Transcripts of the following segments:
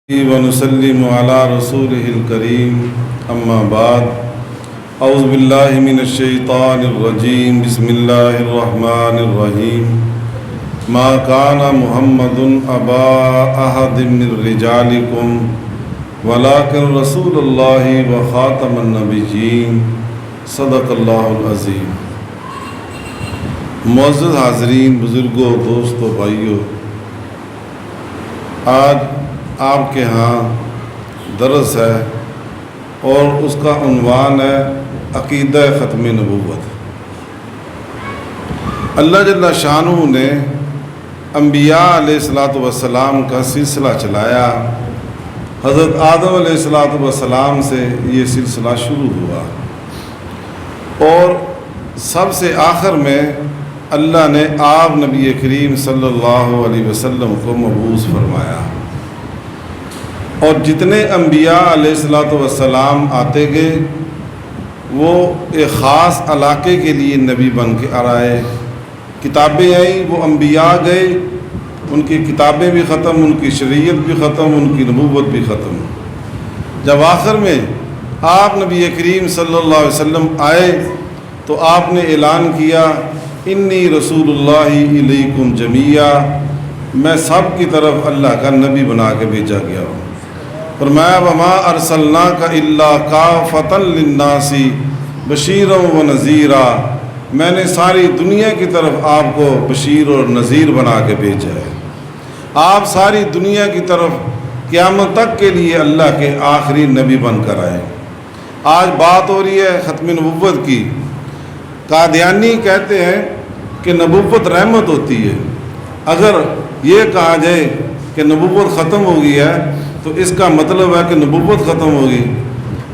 ونسلم على رسوله الكريم اما بعد اعوذ باللہ من الشیطان الرجیم بسم اللہ الرحمن الرحیم ما كان محمد ابا احد من رجالکم ولكن رسول اللہ وخاتم النبیین صدق اللہ العظیم۔ معزز حاضرین، بزرگوں، دوستوں، بھائیوں، آج آپ کے ہاں درس ہے اور اس کا عنوان ہے عقیدہ ختم نبوت۔ اللہ جل شانہ نے انبیاء علیہ الصلاۃ والسلام کا سلسلہ چلایا۔ حضرت آدم علیہ الصلاۃ والسلام سے یہ سلسلہ شروع ہوا اور سب سے آخر میں اللہ نے آپ نبی کریم صلی اللہ علیہ وسلم کو مبعوث فرمایا، اور جتنے انبیاء علیہ الصلاۃ والسلام آتے گئے وہ ایک خاص علاقے کے لیے نبی بن کے آئے۔ کتابیں آئیں، وہ انبیاء گئے، ان کی کتابیں بھی ختم، ان کی شریعت بھی ختم، ان کی نبوت بھی ختم۔ جب آخر میں آپ نبی کریم صلی اللہ علیہ وسلم آئے تو آپ نے اعلان کیا، انی رسول اللہ الیکم جمیعا، میں سب کی طرف اللہ کا نبی بنا کے بھیجا گیا ہوں۔ فرمایا وما ارسلناک الا کافۃ للناس بشیرا ونذیرا، میں نے ساری دنیا کی طرف آپ کو بشیر اور نذیر بنا کے بھیجا ہے۔ آپ ساری دنیا کی طرف قیامت تک کے لیے اللہ کے آخری نبی بن کر آئے۔ آج بات ہو رہی ہے ختم نبوت کی۔ قادیانی کہتے ہیں کہ نبوت رحمت ہوتی ہے۔ اگر یہ کہا جائے کہ نبوت ختم ہو گئی ہے تو اس کا مطلب ہے کہ نبوت ختم ہوگی،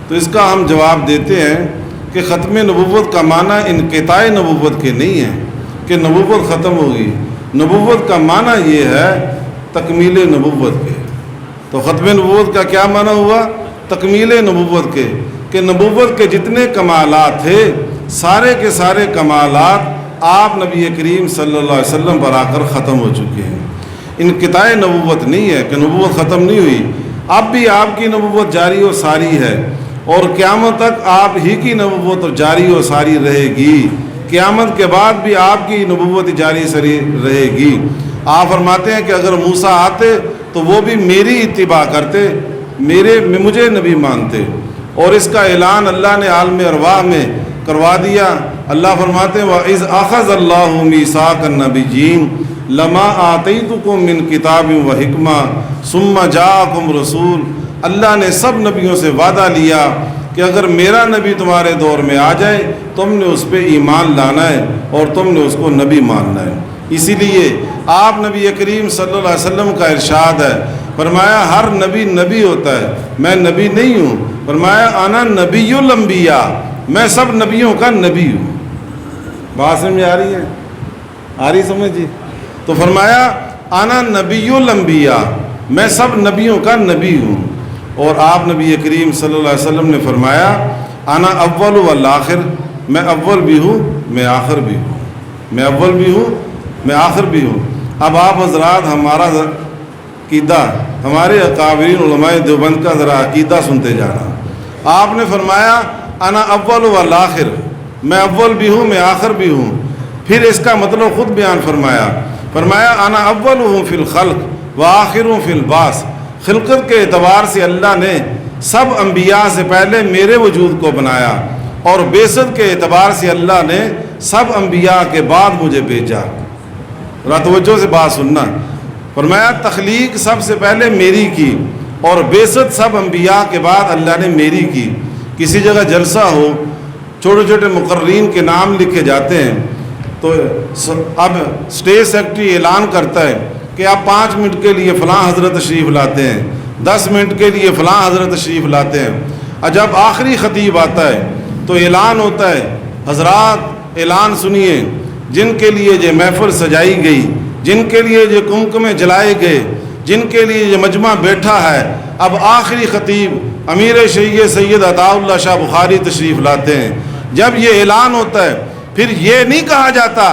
تو اس کا ہم جواب دیتے ہیں کہ ختم نبوت کا معنی انقطاع نبوت کے نہیں ہے کہ نبوت ختم ہوگی۔ نبوت کا معنی یہ ہے تکمیل نبوت کے۔ تو ختم نبوت کا کیا معنی ہوا؟ تکمیل نبوت کے، کہ نبوت کے جتنے کمالات تھے سارے کے سارے کمالات آپ نبی کریم صلی اللہ علیہ وسلم پر آ کر ختم ہو چکے ہیں۔ انقطاع نبوت نہیں ہے کہ نبوت ختم نہیں ہوئی، اب بھی آپ کی نبوت جاری و ساری ہے، اور قیامت تک آپ ہی کی نبوت جاری و ساری رہے گی۔ قیامت کے بعد بھی آپ کی نبوت جاری ساری رہے گی۔ آپ فرماتے ہیں کہ اگر موسیٰ آتے تو وہ بھی میری اتباع کرتے، مجھے نبی مانتے، اور اس کا اعلان اللہ نے عالم ارواح میں کروا دیا۔ اللہ فرماتے ہیں وَإِذْ أَخَذَ اللَّهُ مِيثَاقَ النَّبِيِّينَ لما آتیتکم من کتاب و حکمہ ثم جاءکم رسول، اللہ نے سب نبیوں سے وعدہ لیا کہ اگر میرا نبی تمہارے دور میں آ جائے تم نے اس پہ ایمان لانا ہے اور تم نے اس کو نبی ماننا ہے۔ اسی لیے آپ نبی کریم صلی اللہ علیہ وسلم کا ارشاد ہے، فرمایا ہر نبی نبی ہوتا ہے، میں نبی نہیں ہوں۔ فرمایا انا نبی الانبیاء، میں سب نبیوں کا نبی ہوں۔ بات سمجھ آ رہی ہے؟ آ رہی سمجھ جی؟ تو فرمایا انا نبی الانبیاء، میں سب نبیوں کا نبی ہوں۔ اور آپ نبی کریم صلی اللہ علیہ وسلم نے فرمایا انا اول والآخر، میں اول بھی ہوں میں آخر بھی ہوں، میں اول بھی ہوں میں آخر بھی ہوں۔ اب آپ حضرات ہمارا عقیدہ، ہمارے اکابرین علماء دیوبند کا ذرا عقیدہ سنتے جانا۔ آپ نے فرمایا انا اول والآخر، میں اول بھی ہوں میں آخر بھی ہوں۔ پھر اس کا مطلب خود بیان فرمایا انا اولہم فی الخلق و آخرہم فی البعث، خلقت کے اعتبار سے اللہ نے سب انبیاء سے پہلے میرے وجود کو بنایا، اور بعثت کے اعتبار سے اللہ نے سب انبیاء کے بعد مجھے بھیجا۔ توجہ سے بات سننا، فرمایا تخلیق سب سے پہلے میری کی اور بعثت سب انبیاء کے بعد اللہ نے میری کی۔ کسی جگہ جلسہ ہو، چھوٹے چھوٹے مقررین کے نام لکھے جاتے ہیں، تو اب اسٹیج سیکرٹری اعلان کرتا ہے کہ آپ 5 منٹ کے لیے فلاں حضرت تشریف لاتے ہیں، 10 منٹ کے لیے فلاں حضرت تشریف لاتے ہیں۔ اور جب آخری خطیب آتا ہے تو اعلان ہوتا ہے، حضرات اعلان سنیے، جن کے لیے یہ محفل سجائی گئی، جن کے لیے یہ کمکمے جلائے گئے، جن کے لیے یہ مجمع بیٹھا ہے، اب آخری خطیب امیر شیعہ سید عطاء اللہ شاہ بخاری تشریف لاتے ہیں۔ جب یہ اعلان ہوتا ہے پھر یہ نہیں کہا جاتا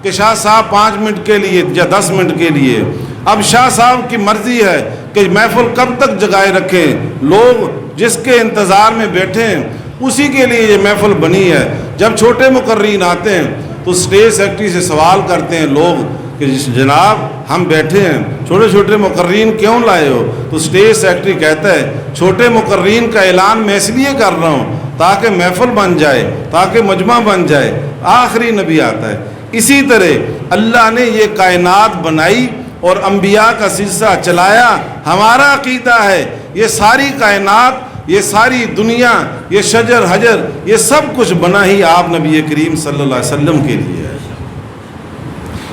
کہ شاہ صاحب 5 منٹ کے لیے یا 10 منٹ کے لیے، اب شاہ صاحب کی مرضی ہے کہ محفل کب تک جگائے رکھیں، لوگ جس کے انتظار میں بیٹھے ہیں اسی کے لیے یہ محفل بنی ہے۔ جب چھوٹے مقررین آتے ہیں تو اسٹیج سیکرٹری سے سوال کرتے ہیں لوگ کہ جناب ہم بیٹھے ہیں، چھوٹے چھوٹے مقررین کیوں لائے ہو؟ تو اسٹیج سیکرٹری کہتا ہے چھوٹے مقررین کا اعلان میں اس لیے کر رہا ہوں تاکہ محفل بن جائے، تاکہ مجمع بن جائے۔ آخری نبی آتا ہے۔ اسی طرح اللہ نے یہ کائنات بنائی اور انبیاء کا سلسلہ چلایا۔ ہمارا عقیدہ ہے یہ ساری کائنات، یہ ساری دنیا، یہ شجر حجر، یہ سب کچھ بنا ہی آپ نبی کریم صلی اللہ علیہ وسلم کے لیے ہے۔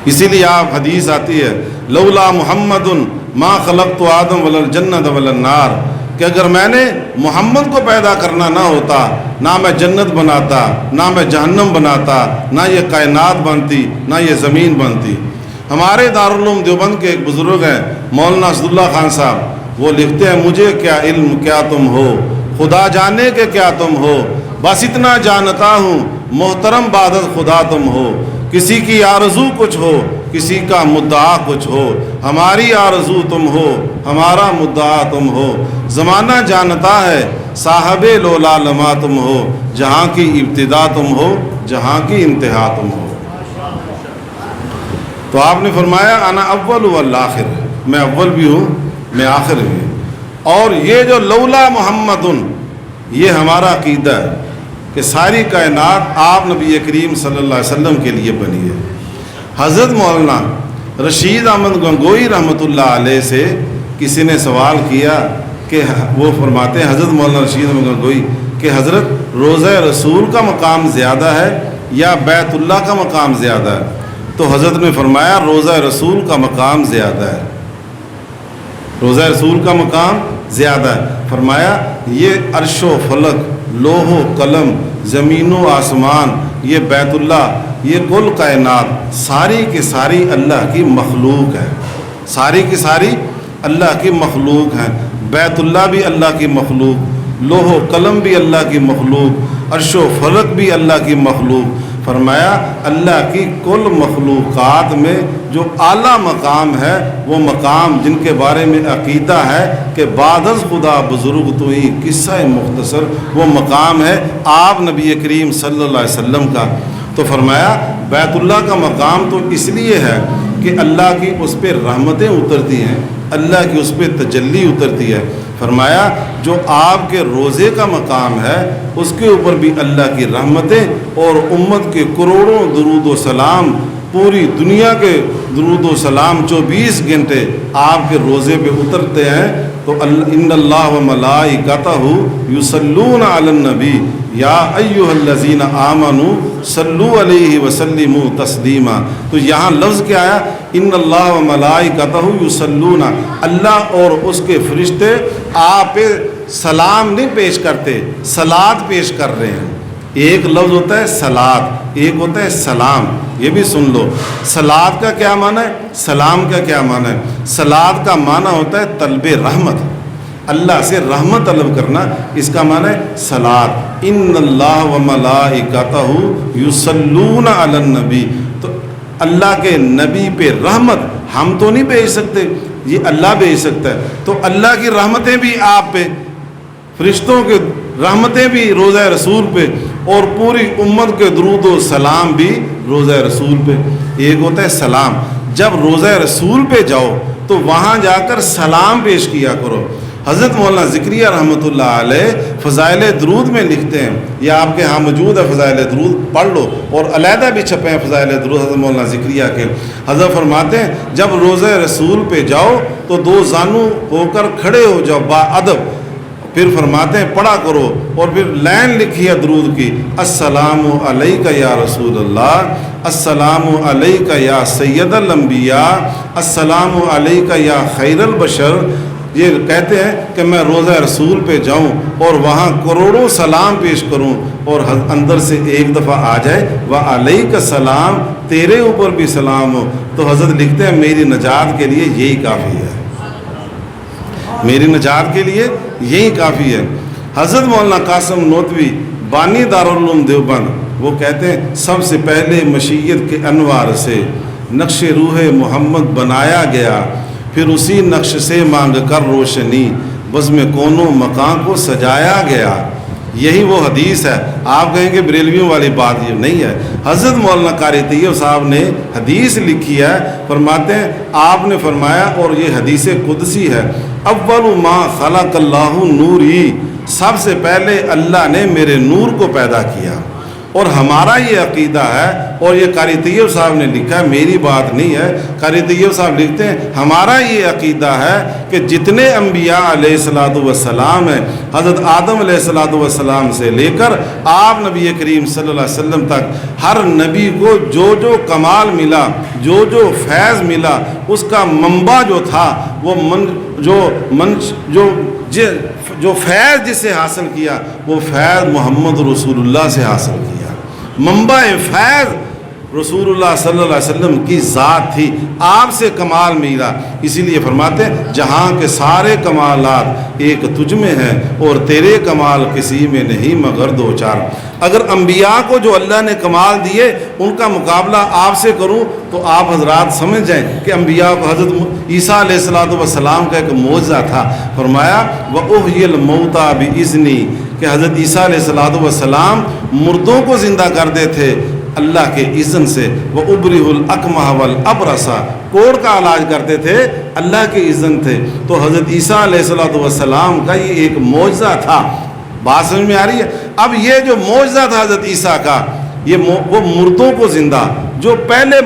اسی لیے آپ حدیث آتی ہے لولا محمد ما خلقت آدم ولا الجنت ولا النار، کہ اگر میں نے محمد کو پیدا کرنا نہ ہوتا، نہ میں جنت بناتا، نہ میں جہنم بناتا، نہ یہ کائنات بنتی، نہ یہ زمین بنتی۔ ہمارے دارالعلوم دیوبند کے ایک بزرگ ہیں مولانا اسداللہ خان صاحب، وہ لکھتے ہیں مجھے کیا علم کیا تم ہو، خدا جانے کہ کیا تم ہو، بس اتنا جانتا ہوں محترم بعدت خدا تم ہو۔ کسی کی آرزو کچھ ہو، کسی کا مدعا کچھ ہو، ہماری آرزو تم ہو، ہمارا مدعا تم ہو۔ زمانہ جانتا ہے صاحب لولا لما تم ہو، جہاں کی ابتدا تم ہو، جہاں کی انتہا تم ہو۔ تو آپ نے فرمایا انا اول والآخر، میں اول بھی ہوں میں آخر بھی ہوں۔ اور یہ جو لولا محمد، یہ ہمارا عقیدہ ہے کہ ساری کائنات آپ نبی کریم صلی اللہ علیہ وسلم کے لیے بنی ہے۔ حضرت مولانا رشید احمد گنگوئی رحمۃ اللہ علیہ سے کسی نے سوال کیا کہ وہ فرماتے ہیں حضرت مولانا رشید احمد گنگوئی کہ حضرت روضہ رسول کا مقام زیادہ ہے یا بیت اللہ کا مقام زیادہ ہے؟ تو حضرت نے فرمایا روضہ رسول کا مقام زیادہ ہے، روضہ رسول کا مقام زیادہ ہے۔ فرمایا یہ عرش و فلک، لوح و قلم، زمین و آسمان، یہ بیت اللہ، یہ کل کائنات ساری کی ساری اللہ کی مخلوق ہے، ساری کی ساری اللہ کی مخلوق ہیں۔ بیت اللہ بھی اللہ کی مخلوق، لوح و قلم بھی اللہ کی مخلوق، عرش و فلک بھی اللہ کی مخلوق۔ فرمایا اللہ کی کل مخلوقات میں جو اعلیٰ مقام ہے، وہ مقام جن کے بارے میں عقیدہ ہے کہ بعد از خدا بزرگ تو ہی قصہ مختصر، وہ مقام ہے آپ نبی کریم صلی اللہ علیہ وسلم کا۔ تو فرمایا بیت اللہ کا مقام تو اس لیے ہے کہ اللہ کی اس پہ رحمتیں اترتی ہیں، اللہ کی اس پہ تجلی اترتی ہے۔ فرمایا جو آپ کے روزے کا مقام ہے اس کے اوپر بھی اللہ کی رحمتیں اور امت کے کروڑوں درود و سلام، پوری دنیا کے درود و سلام 24 گھنٹے آپ کے روزے پہ اترتے ہیں۔ تو ان اللہ و ملائکتہ یصلون علی النبی یا ایھا الذین آمنوا صلوا علیہ وسلموا تسلیما۔ تو یہاں لفظ کیا آیا؟ ان اللہ و ملائکتہ یصلون، اللہ اور اس کے فرشتے آپ پہ سلام نہیں پیش کرتے، صلات پیش کر رہے ہیں۔ ایک لفظ ہوتا ہے صلات، ایک ہوتا ہے سلام، یہ بھی سن لو۔ صلات کا کیا معنی ہے؟ سلام کا کیا معنی ہے؟ صلات کا معنی ہوتا ہے طلب رحمت، اللہ سے رحمت طلب کرنا، اس کا معنی ہے صلات۔ ان اللہ و ملائکتہ یصلون علی النبی، تو اللہ کے نبی پہ رحمت ہم تو نہیں بھیج سکتے، یہ اللہ بھیج سکتا ہے۔ تو اللہ کی رحمتیں بھی آپ پہ، فرشتوں کے رحمتیں بھی روضہ رسول پہ، اور پوری امت کے درود و سلام بھی روضہ رسول پہ۔ ایک ہوتا ہے سلام، جب روضہ رسول پہ جاؤ تو وہاں جا کر سلام پیش کیا کرو۔ حضرت مولانا ذکریہ رحمۃ اللہ علیہ فضائل درود میں لکھتے ہیں، یہ آپ کے ہاں موجود ہے، فضائل درود پڑھ لو، اور علیحدہ بھی چھپے ہیں فضائل درود حضرت مولانا ذکریہ کے۔ حضرت فرماتے ہیں جب روضہ رسول پہ جاؤ تو دو زانو ہو کر کھڑے ہو جاؤ با ادب، پھر فرماتے ہیں پڑھا کرو، اور پھر لائن لکھی ہے درود کی، السلام علیک یا رسول اللہ، السلام علیک یا سید الانبیاء، السلام علیک یا خیر البشر۔ یہ کہتے ہیں کہ میں روضہ رسول پہ جاؤں اور وہاں کروڑوں سلام پیش کروں، اور اندر سے ایک دفعہ آ جائے وعلیک السلام، تیرے اوپر بھی سلام ہو، تو حضرت لکھتے ہیں میری نجات کے لیے یہی کافی ہے، میری نجات کے لیے یہی کافی ہے۔ حضرت مولانا قاسم نوتوی بانی دارالعلوم دیوبند، وہ کہتے ہیں سب سے پہلے مشیت کے انوار سے نقش روح محمد بنایا گیا، پھر اسی نقش سے مانگ کر روشنی بزم کونوں مکان کو سجایا گیا۔ یہی وہ حدیث ہے۔ آپ کہیں کہ بریلویوں والی بات یہ نہیں ہے، حضرت مولانا قاری طیب صاحب نے حدیث لکھی ہے، فرماتے ہیں آپ نے فرمایا، اور یہ حدیث قدسی ہے، اول ما خلق اللہ نوری، سب سے پہلے اللہ نے میرے نور کو پیدا کیا۔ اور ہمارا یہ عقیدہ ہے، اور یہ قاری طیب صاحب نے لکھا ہے، میری بات نہیں ہے، قاری طیب صاحب لکھتے ہیں ہمارا یہ عقیدہ ہے کہ جتنے انبیاء علیہ السلام ہیں، حضرت آدم علیہ السلام سے لے کر آپ نبی کریم صلی اللہ علیہ وسلم تک، ہر نبی کو جو کمال ملا، جو فیض ملا، اس کا منبع جو تھا، وہ جو فیض جس سے حاصل کیا، وہ فیض محمد رسول اللہ سے حاصل کیا۔ منبع فیض رسول اللہ صلی اللہ علیہ وسلم کی ذات تھی، آپ سے کمال ملا۔ اسی لیے فرماتے ہیں جہاں کے سارے کمالات ایک تجھ میں ہیں، اور تیرے کمال کسی میں نہیں مگر دو چار۔ اگر انبیاء کو جو اللہ نے کمال دیے ان کا مقابلہ آپ سے کروں تو آپ حضرات سمجھ جائیں کہ انبیاء کو، حضرت عیسیٰ علیہ السلام کا ایک معجزہ تھا، فرمایا وَأُحْيِي الْمَوْتَى بِإِذْنِي، کہ حضرت عیسیٰ علیہ السلام مردوں کو زندہ کرتے تھے اللہ کے اذن سے، وَأُبْرِئُ الْأَكْمَحَ وَالْأَبْرَصَ، کوڑ کا علاج کرتے تھے اللہ کے اذن تھے۔ تو حضرت عیسیٰ علیہ السلام کا یہ ایک معجزہ تھا۔ بات سمجھ میں آ رہی ہے؟ اب یہ جو معجزہ تھا حضرت عیسیٰ کا، وہ مردوں کو زندہ، جو پہلے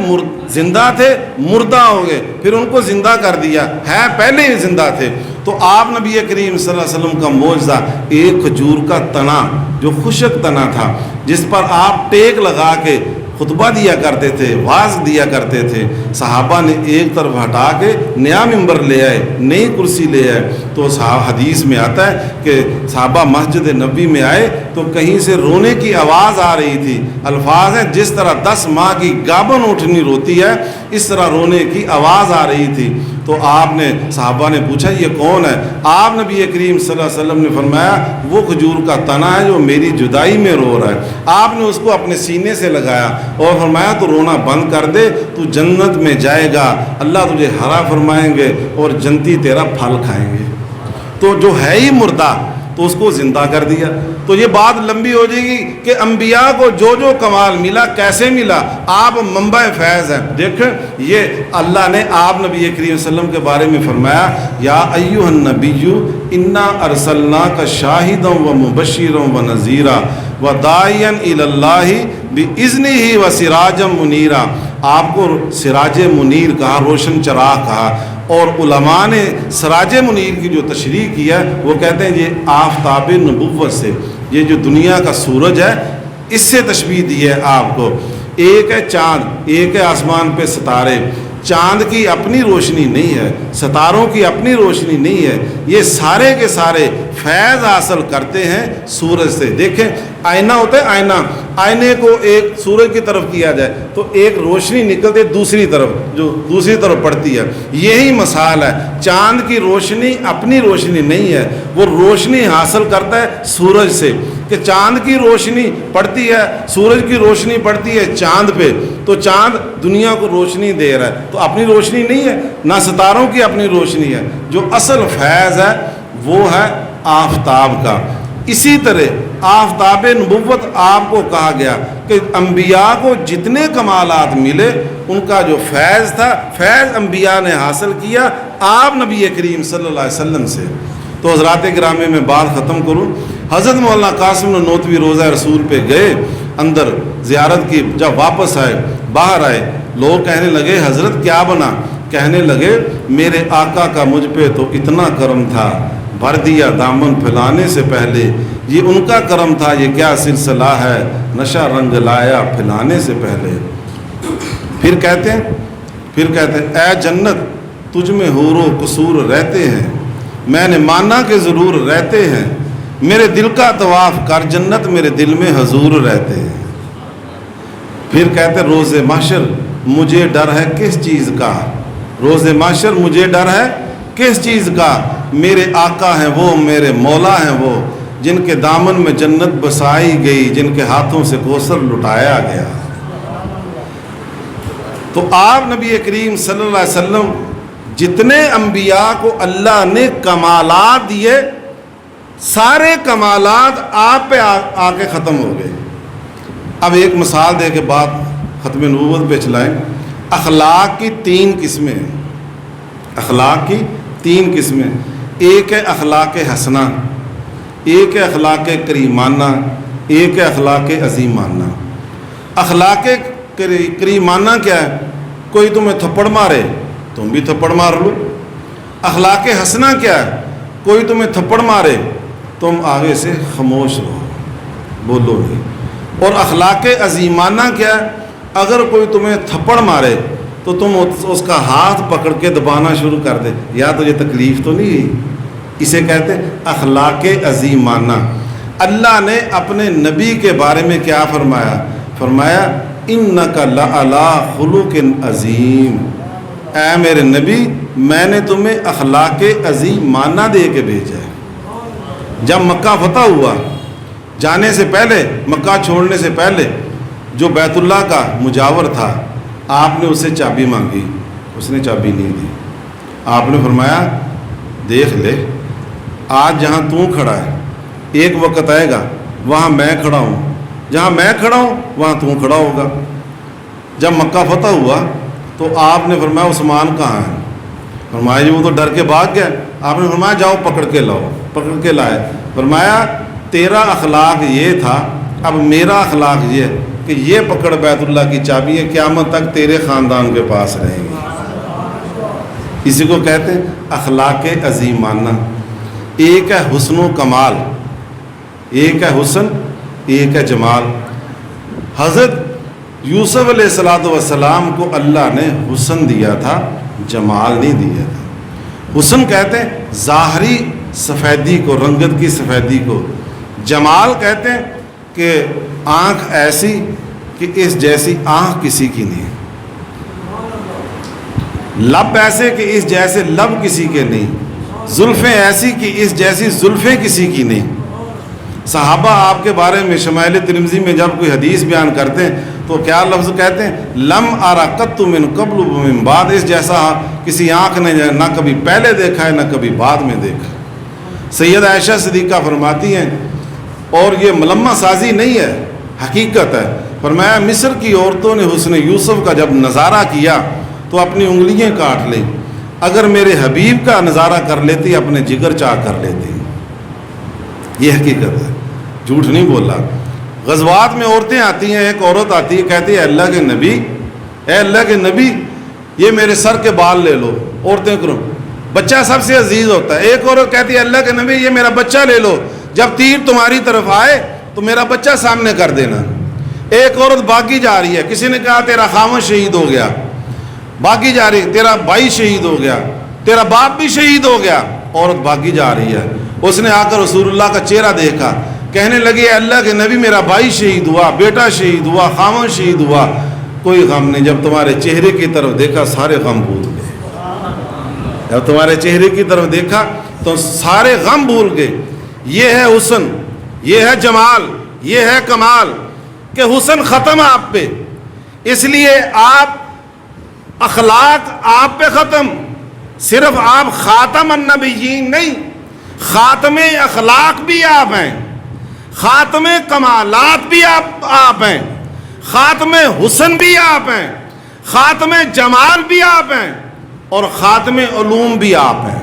زندہ تھے مردہ ہو گئے، پھر ان کو زندہ کر دیا، ہے پہلے ہی زندہ تھے۔ تو آپ نبی کریم صلی اللہ علیہ وسلم کا معجزہ ایک کھجور کا تنا، جو خشک تنا تھا، جس پر آپ ٹیک لگا کے خطبہ دیا کرتے تھے، واعظ دیا کرتے تھے، صحابہ نے ایک طرف ہٹا کے نیا ممبر لے آئے، نئی کرسی لے آئے۔ تو حدیث میں آتا ہے کہ صحابہ مسجد نبی میں آئے تو کہیں سے رونے کی آواز آ رہی تھی۔ الفاظ ہیں جس طرح 10 ماہ کی گابن اٹھنی روتی ہے، اس طرح رونے کی آواز آ رہی تھی۔ تو آپ نے، صحابہ نے پوچھا یہ کون ہے؟ آپ نبی کریم صلی اللہ علیہ وسلم نے فرمایا وہ کھجور کا تنا ہے جو میری جدائی میں رو رہا ہے۔ آپ نے اس کو اپنے سینے سے لگایا اور فرمایا تو رونا بند کر دے، تو جنت میں جائے گا، اللہ تجھے ہرا فرمائیں گے اور جنتی تیرا پھل کھائیں گے۔ تو جو ہے ہی مردہ، تو اس کو زندہ کر دیا۔ تو یہ بات لمبی ہو جائے گی کہ انبیاء کو جو کمال ملا کیسے ملا، آپ منبع فیض ہیں۔ دیکھیں یہ اللہ نے آپ نبی کریم صلی اللہ علیہ وسلم کے بارے میں فرمایا یا ایھا النبی انا ارسلناک شاہدا ومبشرا ونذیرا وداعیا الی اللہ باذنہ وسراجا منیرا۔ آپ کو سراج منیر کہا، روشن چراغ کہا، اور علماء نے سراج منیر کی جو تشریح کی ہے وہ کہتے ہیں یہ آفتاب نبوت سے، یہ جو دنیا کا سورج ہے اس سے تشبیہ دی ہے آپ کو۔ ایک ہے چاند، ایک ہے آسمان پہ ستارے۔ چاند کی اپنی روشنی نہیں ہے، ستاروں کی اپنی روشنی نہیں ہے، یہ سارے کے سارے فیض حاصل کرتے ہیں سورج سے۔ دیکھیں آئینہ ہوتا ہے، آئینے کو ایک سورج کی طرف کیا جائے تو ایک روشنی نکلتی ہے دوسری طرف، جو دوسری طرف پڑتی ہے۔ یہی مثال ہے، چاند کی روشنی اپنی روشنی نہیں ہے، وہ روشنی حاصل کرتا ہے سورج سے، کہ چاند کی روشنی پڑتی ہے، سورج کی روشنی پڑتی ہے چاند پہ، تو چاند دنیا کو روشنی دے رہا ہے، تو اپنی روشنی نہیں ہے، نہ ستاروں کی اپنی روشنی ہے۔ جو اصل فیض ہے وہ ہے آفتاب کا۔ اسی طرح آفتاب نبوت آپ کو کہا گیا کہ انبیاء کو جتنے کمالات ملے ان کا جو فیض تھا، فیض انبیاء نے حاصل کیا آپ نبی کریم صلی اللہ علیہ وسلم سے۔ تو حضرات گرامی میں بات ختم کروں، حضرت مولانا قاسم نانوتوی روضہ رسول پہ گئے، اندر زیارت کی، جب واپس آئے باہر آئے، لوگ کہنے لگے حضرت کیا بنا؟ کہنے لگے میرے آقا کا مجھ پہ تو اتنا کرم تھا، بھر دیا دامن پھیلانے سے پہلے، یہ ان کا کرم تھا، یہ کیا سلسلہ ہے، نشہ رنگ لایا پھیلانے سے پہلے۔ پھر کہتے ہیں اے جنت تجھ میں حور و قصور رہتے ہیں، میں نے مانا کہ ضرور رہتے ہیں، میرے دل کا طواف کر جنت میرے دل میں حضور رہتے ہیں۔ پھر کہتے روز محشر مجھے ڈر ہے کس چیز کا، روز محشر مجھے ڈر ہے کس چیز کا، میرے آقا ہیں وہ، میرے مولا ہیں وہ، جن کے دامن میں جنت بسائی گئی، جن کے ہاتھوں سے کوثر لٹایا گیا۔ تو آپ نبی کریم صلی اللہ علیہ وسلم جتنے انبیاء کو اللہ نے کمالات دیے سارے کمالات آپ پہ آ کے ختم ہو گئے۔ اب ایک مثال دے کے بعد ختم نبوت پہ چلائیں۔ اخلاق کی 3 قسمیں ہیں، اخلاق کی 3 قسمیں، ایک ہے اخلاق حسنہ، ایک ہے اخلاق کریمانہ، ایک ہے اخلاق عظیمانہ۔ اخلاق کریمانہ کیا ہے؟ کوئی تمہیں تھپڑ مارے تم بھی تھپڑ مار لو۔ اخلاق حسنہ کیا ہے؟ کوئی تمہیں تھپڑ مارے تم آگے سے خاموش رہو، بولو نہیں۔ اور اخلاق عظیمانہ کیا ہے؟ اگر کوئی تمہیں تھپڑ مارے تو تم اس کا ہاتھ پکڑ کے دبانا شروع کر دے، یا تو یہ تکلیف تو نہیں ہے۔ اسے کہتے ہیں اخلاق عظیمانہ۔ اللہ نے اپنے نبی کے بارے میں کیا فرمایا؟ فرمایا انک لعلی خلق عظیم، اے میرے نبی میں نے تمہیں اخلاق عظیمانہ دے کے بھیجا ہے۔ جب مکہ فتح ہوا، جانے سے پہلے، مکہ چھوڑنے سے پہلے، جو بیت اللہ کا مجاور تھا آپ نے اسے چابی مانگی، اس نے چابی نہیں دی۔ آپ نے فرمایا دیکھ لے، آج جہاں تو کھڑا ہے ایک وقت آئے گا وہاں میں کھڑا ہوں، جہاں میں کھڑا ہوں وہاں تو کھڑا ہوگا۔ جب مکہ فتح ہوا تو آپ نے فرمایا عثمان کہاں ہے؟ فرمایا جی وہ تو ڈر کے بھاگ گیا۔ آپ نے فرمایا جاؤ پکڑ کے لاؤ، پکڑ کے لائے۔ فرمایا تیرا اخلاق یہ تھا، اب میرا اخلاق یہ ہے کہ یہ پکڑ بیت اللہ کی چابی ہے، قیامت تک تیرے خاندان کے پاس رہیں گی۔ اسی کو کہتے ہیں اخلاق عظیمانہ۔ ایک ہے حسن و کمال، ایک ہے حسن، ایک ہے جمال۔ حضرت یوسف علیہ السلام کو اللہ نے حسن دیا تھا، جمال نہیں دیا تھا۔ حسن کہتے ہیں ظاہری سفیدی کو، رنگت کی سفیدی کو۔ جمال کہتے ہیں کہ آنکھ ایسی کہ اس جیسی آنکھ کسی کی نہیں، لب ایسے کہ اس جیسے لب کسی کے نہیں، زلفیں ایسی کہ اس جیسی زلفیں کسی کی نہیں۔ صحابہ آپ کے بارے میں شمائل ترمذی میں جب کوئی حدیث بیان کرتے ہیں تو کیا لفظ کہتے ہیں؟ لم ارى قط من قبل ومن بعد، اس جیسا کسی آنکھ نے نہ کبھی پہلے دیکھا ہے نہ کبھی بعد میں دیکھا۔ سید عائشہ صدیقہ فرماتی ہیں، اور یہ ملمہ سازی نہیں ہے، حقیقت ہے، فرمایا مصر کی عورتوں نے حسن یوسف کا جب نظارہ کیا تو اپنی انگلیاں کاٹ لیں، اگر میرے حبیب کا نظارہ کر لیتی اپنے جگر چاک کر لیتی۔ یہ حقیقت ہے، جھوٹ نہیں بولا۔ غزوات میں عورتیں آتی ہیں، ایک عورت آتی ہے کہتی ہے اللہ کے نبی، اے اللہ کے نبی یہ میرے سر کے بال لے لو۔ عورتیں کرو، بچہ سب سے عزیز ہوتا ہے۔ ایک عورت کہتی ہے اللہ کے نبی یہ میرا بچہ لے لو، جب تیر تمہاری طرف آئے تو میرا بچہ سامنے کر دینا۔ ایک عورت باغی جا رہی ہے، کسی نے کہا تیرا خاوند شہید ہو گیا، باغی جا رہی ہے، تیرا بھائی شہید ہو گیا، تیرا باپ بھی شہید ہو گیا، عورت باغی جا رہی ہے۔ اس نے آ کر رسول اللہ کا چہرہ دیکھا، کہنے لگی اے اللہ کے نبی میرا بھائی شہید ہوا، بیٹا شہید ہوا، خاوند شہید ہوا، کوئی غم نہیں۔ جب تمہارے چہرے کی طرف دیکھا سارے غم بھول گئے، جب تمہارے چہرے کی طرف دیکھا تو سارے غم بھول گئے۔ یہ ہے حسن، یہ ہے جمال، یہ ہے کمال کہ حسن ختم آپ پہ، اس لیے آپ اخلاق آپ پہ ختم، صرف آپ خاتم النبیین نہیں، خاتم اخلاق بھی آپ ہیں، خاتم کمالات بھی آپ ہیں، خاتم حسن بھی آپ ہیں، خاتم جمال بھی آپ ہیں، اور خاتم علوم بھی آپ ہیں۔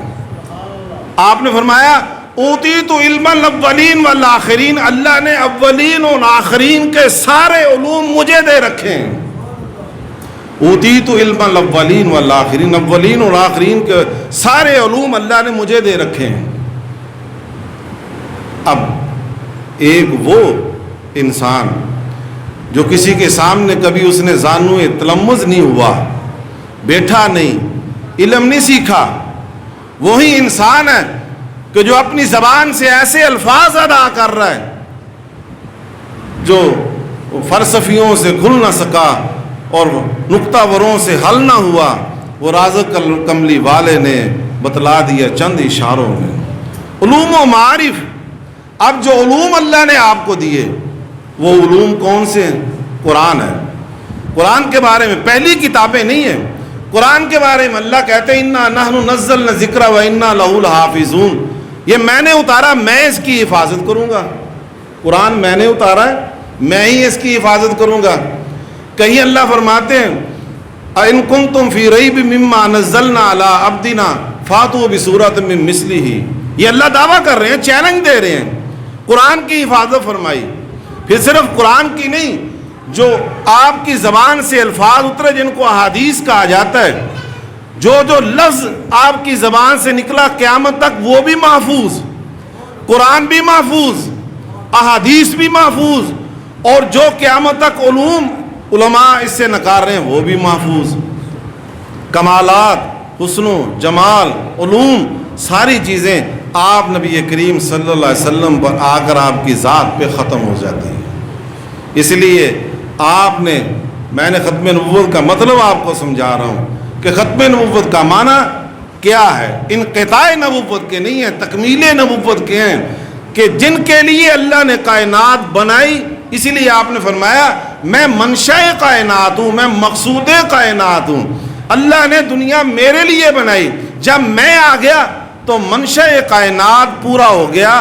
آپ نے فرمایا اوتیت علم الاولین والآخرین، اللہ نے اولین اور آخرین کے سارے علوم مجھے دے رکھے ہیں۔ اوتیت علم الاولین والآخرین، اولین اور آخرین کے سارے علوم اللہ نے مجھے دے رکھے ہیں۔ اب ایک وہ انسان جو کسی کے سامنے کبھی اس نے زانو تلمذ نہیں ہوا، بیٹھا نہیں، علم نہیں سیکھا، وہی انسان ہے کہ جو اپنی زبان سے ایسے الفاظ ادا کر رہا ہے جو فلسفیوں سے کھل نہ سکا اور نکتہ وروں سے حل نہ ہوا، وہ رازق کملی والے نے بتلا دیا چند اشاروں میں۔ علوم و معارف، اب جو علوم اللہ نے آپ کو دیے وہ علوم کون سے ہیں؟ قرآن ہے۔ قرآن کے بارے میں پہلی کتابیں نہیں ہیں، قرآن کے بارے میں اللہ کہتے ہیں انا نحن نزلنا الذکر و انا لہ لحافظون، یہ میں نے اتارا، میں اس کی حفاظت کروں گا۔ قرآن میں نے اتارا ہے، میں ہی اس کی حفاظت کروں گا۔ کہیں اللہ فرماتے ہیں ان کنتم فی ریب مما نزلنا علی عبدنا فاتوا بسورۃ من مثلہ، یہ اللہ دعویٰ کر رہے ہیں، چیلنج دے رہے ہیں، قرآن کی حفاظت فرمائی۔ پھر صرف قرآن کی نہیں، جو آپ کی زبان سے الفاظ اترے جن کو احادیث کہا جاتا ہے، جو لفظ آپ کی زبان سے نکلا قیامت تک وہ بھی محفوظ، قرآن بھی محفوظ، احادیث بھی محفوظ، اور جو قیامت تک علوم علماء اس سے نکار رہے ہیں وہ بھی محفوظ۔ کمالات، حسن و جمال، علوم، ساری چیزیں آپ نبی کریم صلی اللہ علیہ وسلم پر آ کر آپ کی ذات پہ ختم ہو جاتی ہیں۔ اس لیے آپ نے، میں نے ختم نبوت کا مطلب آپ کو سمجھا رہا ہوں کہ ختم نبوت کا معنی کیا ہے، انقطاع نبوت کے نہیں ہے، تکمیل نبوت کے ہیں، کہ جن کے لیے اللہ نے کائنات بنائی، اسی لیے آپ نے فرمایا میں منشاء کائنات ہوں، میں مقصود کائنات ہوں، اللہ نے دنیا میرے لیے بنائی، جب میں آ گیا تو منشاء کائنات پورا ہو گیا،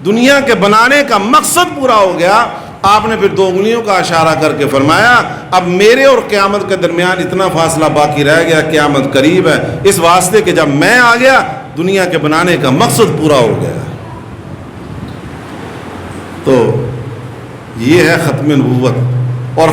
دنیا کے بنانے کا مقصد پورا ہو گیا۔ آپ نے پھر دو انگلیوں کا اشارہ کر کے فرمایا اب میرے اور قیامت کے درمیان اتنا فاصلہ باقی رہ گیا، قیامت قریب ہے، اس واسطے کہ جب میں آ گیا دنیا کے بنانے کا مقصد پورا ہو گیا۔ تو یہ ہے ختم نبوت۔ اور